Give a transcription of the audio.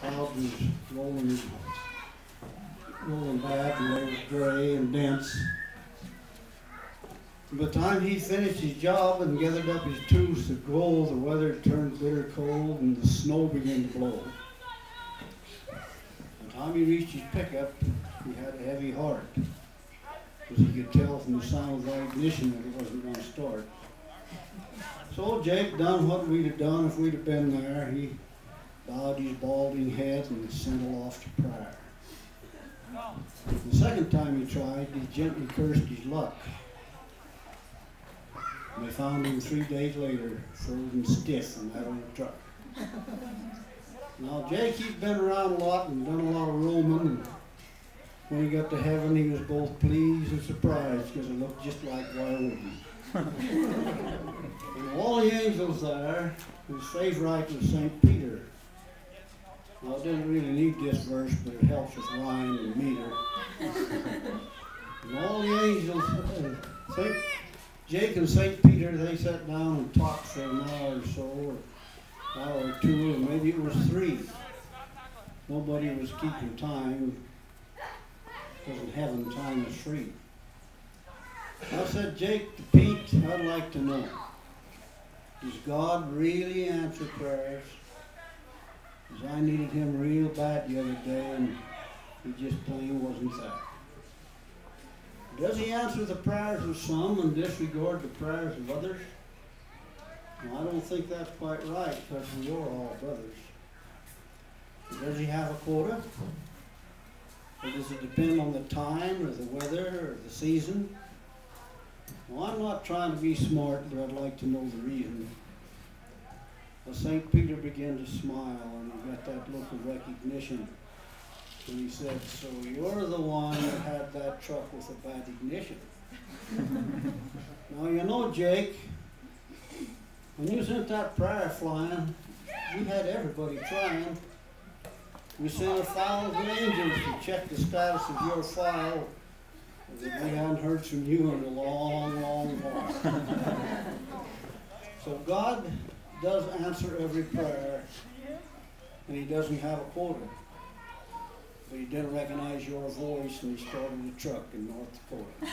cloud was rolling back, and it was gray and dense. By the time he finished his job and gathered up his tools to go, the weather turned bitter cold and the snow began to blow. By the time he reached his pickup, he had a heavy heart, because he could tell from the sound of the ignition that it wasn't going to start. So Jake done what we'd have done if we'd have been there. He bowed his balding head and sent it off to prayer. The second time he tried, he gently cursed his luck. And they found him 3 days later, frozen stiff in that old truck. Now Jake, he'd been around a lot and done a lot of roaming, and when he got to heaven, he was both pleased and surprised because it looked just like Wyoming. And all the angels there, his favorite was St. Peter. Well, I didn't really need this verse, but it helps with rhyme and meter. And all the angels, Jake and St. Peter, they sat down and talked for an hour or so, or an hour or two, or maybe it was 3. Nobody was keeping time, because in heaven time is free. I said, Jake to Pete, I'd like to know, does God really answer prayers? Because I needed him real bad the other day, and he just plain wasn't there. Does he answer the prayers of some and disregard the prayers of others? Well, I don't think that's quite right, because we are all brothers. Does he have a quota? Or does it depend on the time, or the weather, or the season? Well, I'm not trying to be smart, but I'd like to know the reason. Well, St. Peter began to smile, and he got that look of recognition. And he said, so you're the one that had that truck with a bad ignition. Now, you know, Jake, when you sent that prayer flying, we had everybody trying. We sent 1,000 angels to check the status of your file. We hadn't heard from you in a long, long while. So God does answer every prayer, and he doesn't have a quota. But he didn't recognize your voice, and he started a truck in North Dakota.